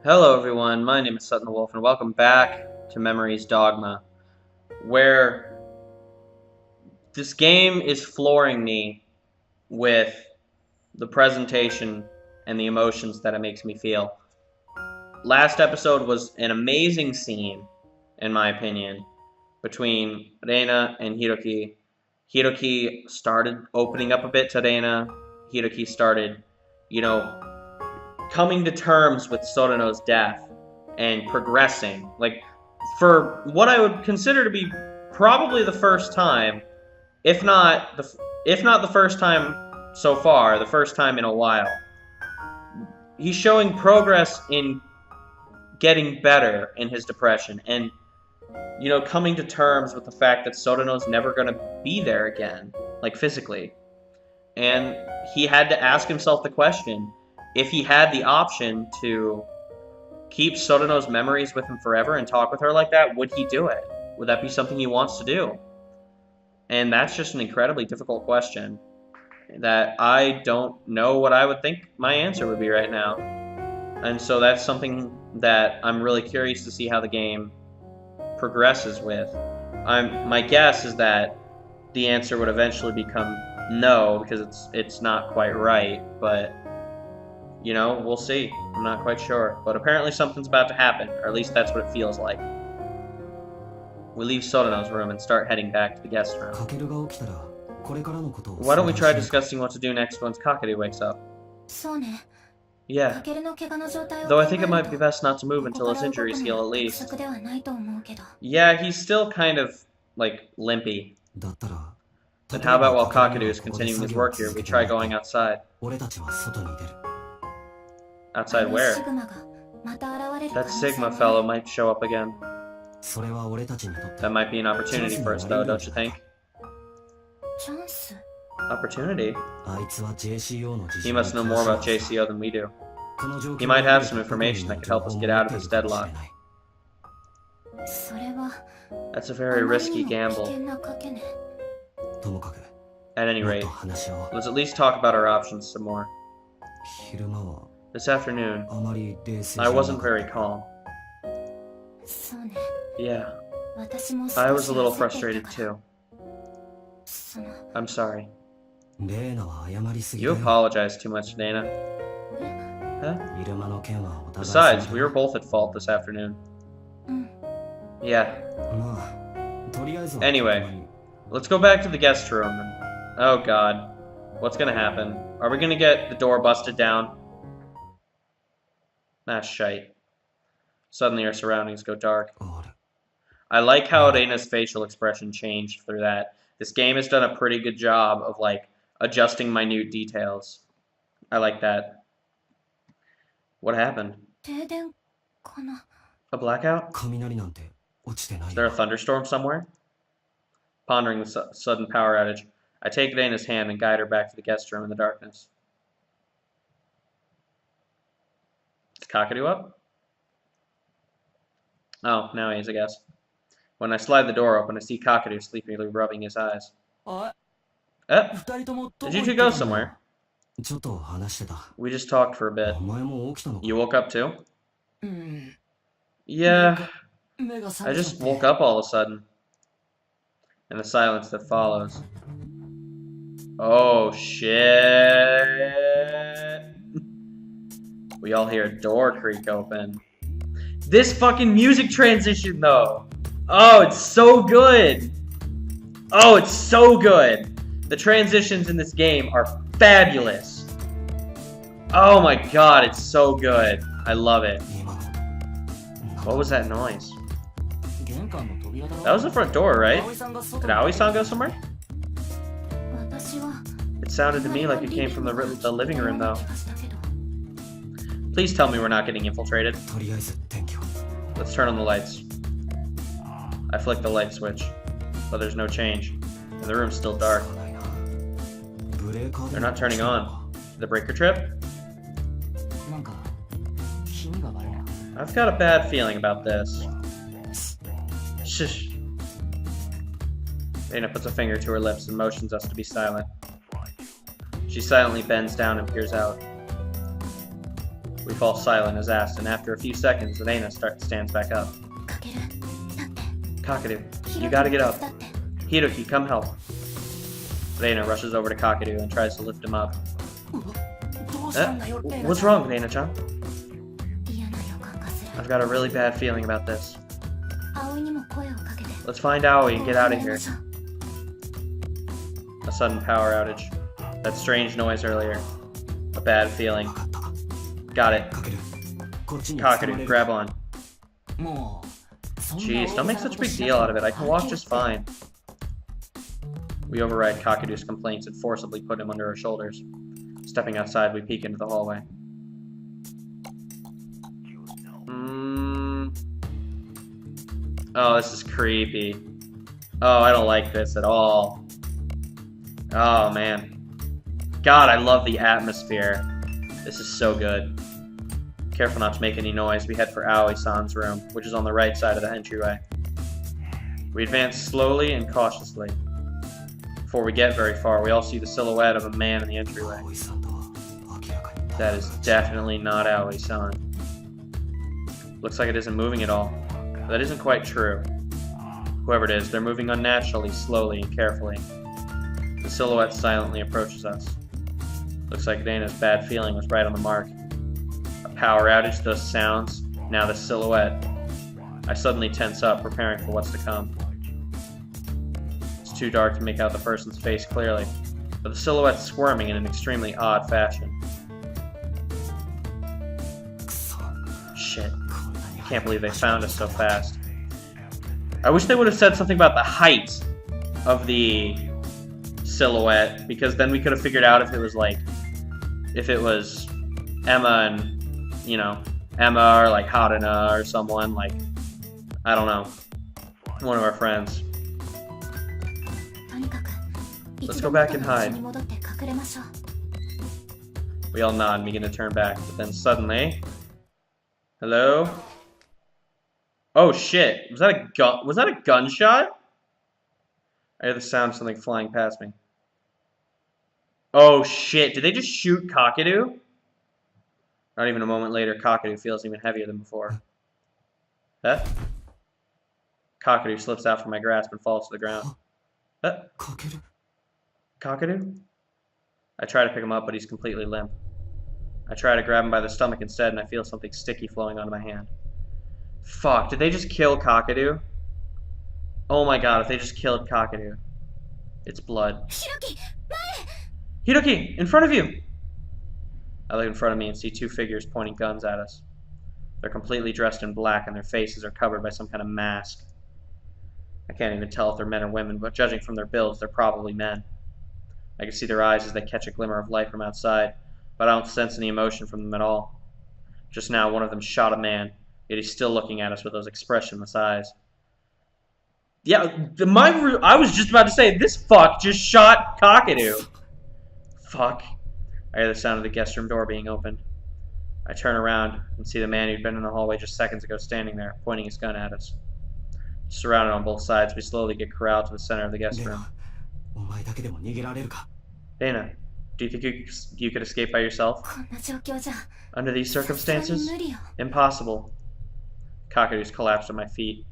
Hello everyone, my name is Sutton the Wolf and welcome back to Memory's Dogma, where this game is flooring me with the presentation and the emotions that it makes me feel. Last episode was an amazing scene, in my opinion, between Reina and Hiroki. Hiroki started opening up a bit to Reina. Hiroki started, coming to terms with Sorano's death and progressing, like, for what I would consider to be probably the first time, if not the first time so far, the first time in a while. He's showing progress in getting better in his depression and, coming to terms with the fact that Sorano's never going to be there again, like, physically. And he had to ask himself the question, if he had the option to keep Sorano's memories with him forever and talk with her like that, would he do it? Would that be something he wants to do? And that's just an incredibly difficult question that I don't know what I would think my answer would be right now. And so that's something that I'm really curious to see how the game progresses with. My guess is that the answer would eventually become no, because it's not quite right, but we'll see. I'm not quite sure. But apparently something's about to happen, or at least that's what it feels like. We leave Sorano's room and start heading back to the guest room. Why don't we try discussing what to do next once Kakeru wakes up? Yeah. Though I think it might be best not to move until his injuries heal at least. Yeah, he's still kind of, limpy. Then how about while Kakeru is continuing his work here, we try going outside? Outside where? That Sigma fellow might show up again. That might be an opportunity for us, though, don't you think? Opportunity? He must know more about JCO than we do. He might have some information that could help us get out of this deadlock. That's a very risky gamble. At any rate, let's at least talk about our options some more. This afternoon, I wasn't very calm. Yeah, I was a little frustrated too. I'm sorry. You apologize too much, Dana. Huh? Besides, we were both at fault this afternoon. Yeah. Anyway, let's go back to the guest room. Oh god, what's gonna happen? Are we gonna get the door busted down? Ah, shite. Suddenly our surroundings go dark. I like how Reina's facial expression changed through that. This game has done a pretty good job of, adjusting minute details. I like that. What happened? A blackout? Is there a thunderstorm somewhere? Pondering the sudden power outage, I take Reina's hand and guide her back to the guest room in the darkness. Is Kakeru up? Oh, now he is, I guess. When I slide the door open, I see Kakeru sleepily rubbing his eyes. Did you two go somewhere? We just talked for a bit. You woke up too? Yeah, I just woke up all of a sudden. And the silence that follows. Oh, shit. We all hear a door creak open. This fucking music transition, though. Oh, it's so good. Oh, it's so good. The transitions in this game are fabulous. Oh my god, it's so good. I love it. What was that noise? That was the front door, right? Did Aoi-san go somewhere? It sounded to me like it came from the living room, though. Please tell me we're not getting infiltrated. Let's turn on the lights. I flick the light switch, but there's no change, and the room's still dark. They're not turning on. The breaker trip? I've got a bad feeling about this. Shush. Reina puts a finger to her lips and motions us to be silent. She silently bends down and peers out. We falls silent as asked, and after a few seconds, Reina stands back up. Kakadu, you gotta get up. Hiroki, come help. Reina rushes over to Kakadu and tries to lift him up. What's wrong, Reina-chan? I've got a really bad feeling about this. Let's find Aoi and get out of here. A sudden power outage. That strange noise earlier. A bad feeling. Got it. Kakadu, grab on. Jeez, don't make such a big deal out of it. I can walk just fine. We override Kakadu's complaints and forcibly put him under our shoulders. Stepping outside, we peek into the hallway. Oh, this is creepy. Oh, I don't like this at all. Oh, man. God, I love the atmosphere. This is so good. Careful not to make any noise, we head for Aoi-san's room, which is on the right side of the entryway. We advance slowly and cautiously. Before we get very far, we all see the silhouette of a man in the entryway. That is definitely not Aoi-san. Looks like it isn't moving at all. But that isn't quite true. Whoever it is, they're moving unnaturally, slowly, and carefully. The silhouette silently approaches us. Looks like Dana's bad feeling was right on the mark. A power outage, those sounds, now the silhouette. I suddenly tense up, preparing for what's to come. It's too dark to make out the person's face clearly, but the silhouette's squirming in an extremely odd fashion. Shit. I can't believe they found us so fast. I wish they would have said something about the height of the silhouette, because then we could have figured out if it was like, if it was Emma and, you know, Emma or like Haruna or someone, like, I don't know, one of our friends. Let's go back and hide. We all nod and begin to turn back, but then suddenly, hello? Oh shit, was that a gun? Was that a gunshot? I hear the sound of something flying past me. Oh shit, did they just shoot Kakadu? Not even a moment later, Kakadu feels even heavier than before. Huh? Kakadu slips out from my grasp and falls to the ground. Huh? Kakadu? I try to pick him up, but he's completely limp. I try to grab him by the stomach instead, and I feel something sticky flowing onto my hand. Fuck, did they just kill Kakadu? Oh my god, if they just killed Kakadu. It's blood. Hiroki, in front of you! I look in front of me and see two figures pointing guns at us. They're completely dressed in black and their faces are covered by some kind of mask. I can't even tell if they're men or women, but judging from their builds, they're probably men. I can see their eyes as they catch a glimmer of light from outside, but I don't sense any emotion from them at all. Just now, one of them shot a man, yet he's still looking at us with those expressionless eyes. Yeah, I was just about to say, this fuck just shot Kakadu. Fuck. I hear the sound of the guest room door being opened. I turn around and see the man who'd been in the hallway just seconds ago standing there, pointing his gun at us. Surrounded on both sides, we slowly get corralled to the center of the guest room. Dana, do you think you could escape by yourself? Under these circumstances? Impossible. Kakadu's collapsed at my feet.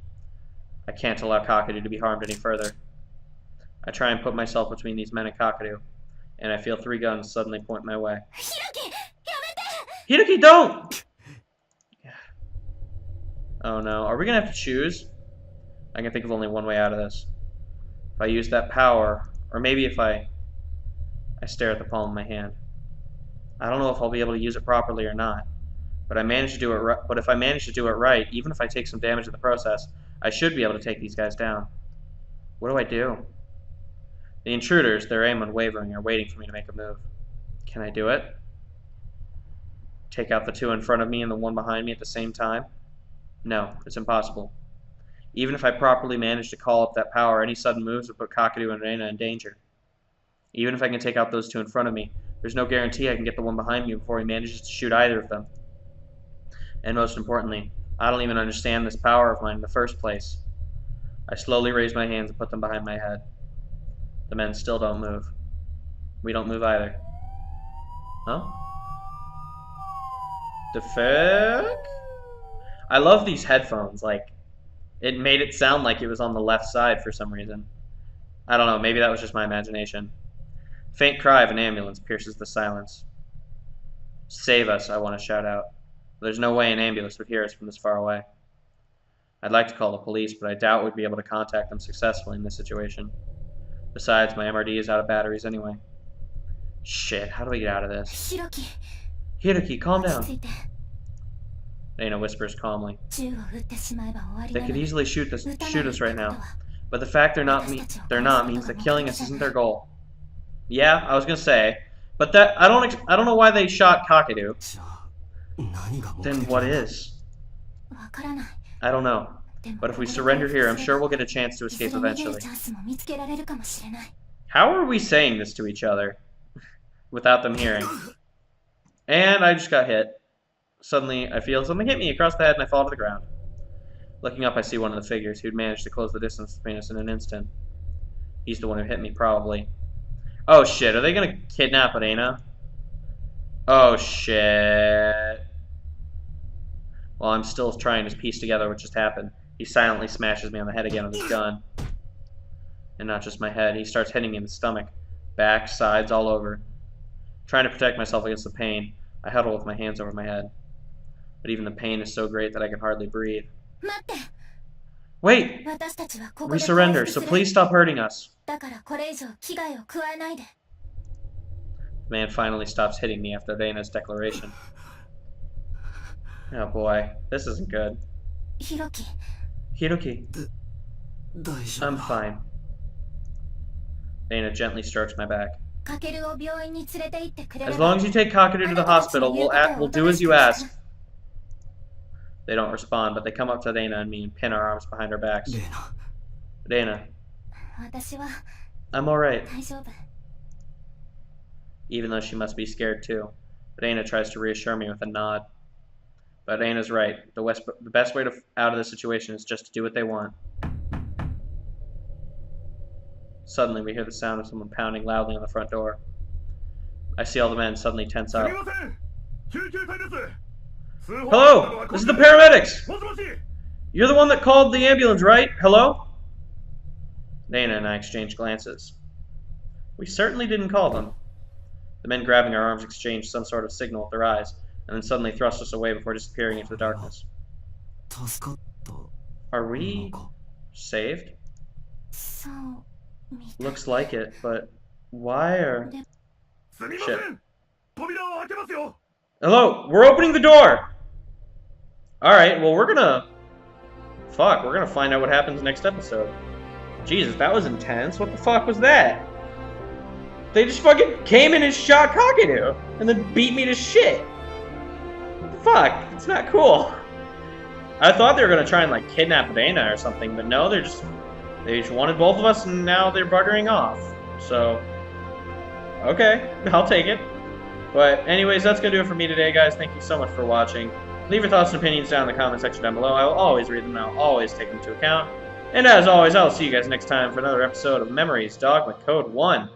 I can't allow Kakadu to be harmed any further. I try and put myself between these men and Kakadu, and I feel three guns suddenly point my way. Hiroki, don't! Oh no, are we gonna have to choose? I can think of only one way out of this. If I use that power, or maybe if I stare at the palm of my hand. I don't know if I'll be able to use it properly or not, but if I manage to do it right, even if I take some damage in the process, I should be able to take these guys down. What do I do? The intruders, their aim unwavering, are waiting for me to make a move. Can I do it? Take out the two in front of me and the one behind me at the same time? No, it's impossible. Even if I properly manage to call up that power, any sudden moves would put Kakadu and Reina in danger. Even if I can take out those two in front of me, there's no guarantee I can get the one behind me before he manages to shoot either of them. And most importantly, I don't even understand this power of mine in the first place. I slowly raise my hands and put them behind my head. The men still don't move. We don't move either. Huh? The fuck? I love these headphones. Like, it made it sound like it was on the left side for some reason. I don't know, maybe that was just my imagination. Faint cry of an ambulance pierces the silence. Save us, I want to shout out. There's no way an ambulance would hear us from this far away. I'd like to call the police, but I doubt we'd be able to contact them successfully in this situation. Besides, my MRD is out of batteries anyway. Shit, how do we get out of this? Hiroki, calm down. Dana whispers calmly. They could easily shoot us right now. But the fact they're not means that killing us isn't their goal. Yeah, I was gonna say. But that I don't know why they shot Kakeru. Then what is? I don't know. But if we surrender here, I'm sure we'll get a chance to escape eventually. How are we saying this to each other without them hearing? And I just got hit. Suddenly, I feel something hit me across the head and I fall to the ground. Looking up, I see one of the figures who'd managed to close the distance between us in an instant. He's the one who hit me, probably. Oh shit, are they gonna kidnap Arena? Oh shit. While I'm still trying to piece together what just happened, he silently smashes me on the head again with his gun. And not just my head, he starts hitting me in the stomach, back, sides, all over. Trying to protect myself against the pain, I huddle with my hands over my head. But even the pain is so great that I can hardly breathe. Wait! We surrender, so please stop hurting us. The man finally stops hitting me after Reina's declaration. Oh boy, this isn't good. Hiroki. I'm fine. Reina gently strokes my back. As long as you take Kakeru to the hospital, we'll do as you ask. They don't respond, but they come up to Reina and me and pin our arms behind our backs. Reina. I'm alright. Even though she must be scared too. Reina tries to reassure me with a nod. But Reina's right. The best way out of this situation is just to do what they want. Suddenly, we hear the sound of someone pounding loudly on the front door. I see all the men suddenly tense up. Hello! This is the paramedics! You're the one that called the ambulance, right? Hello? Dana and I exchange glances. We certainly didn't call them. The men grabbing our arms exchanged some sort of signal with their eyes, and then suddenly thrust us away before disappearing into the darkness. Are we saved? Looks like it, but why are... Shit. Hello, we're opening the door! Alright, well we're gonna find out what happens next episode. Jesus, that was intense. What the fuck was that? They just fucking came in and shot Kakeru, and then beat me to shit. What the fuck? It's not cool. I thought they were gonna try and like kidnap Reina or something, but no, they just wanted both of us, and now they're buggering off. So, okay, I'll take it. But anyways, that's gonna do it for me today, guys. Thank you so much for watching. Leave your thoughts and opinions down in the comment section down below. I will always read them, and I'll always take them into account. And as always, I'll see you guys next time for another episode of Memories Dogma Code 1.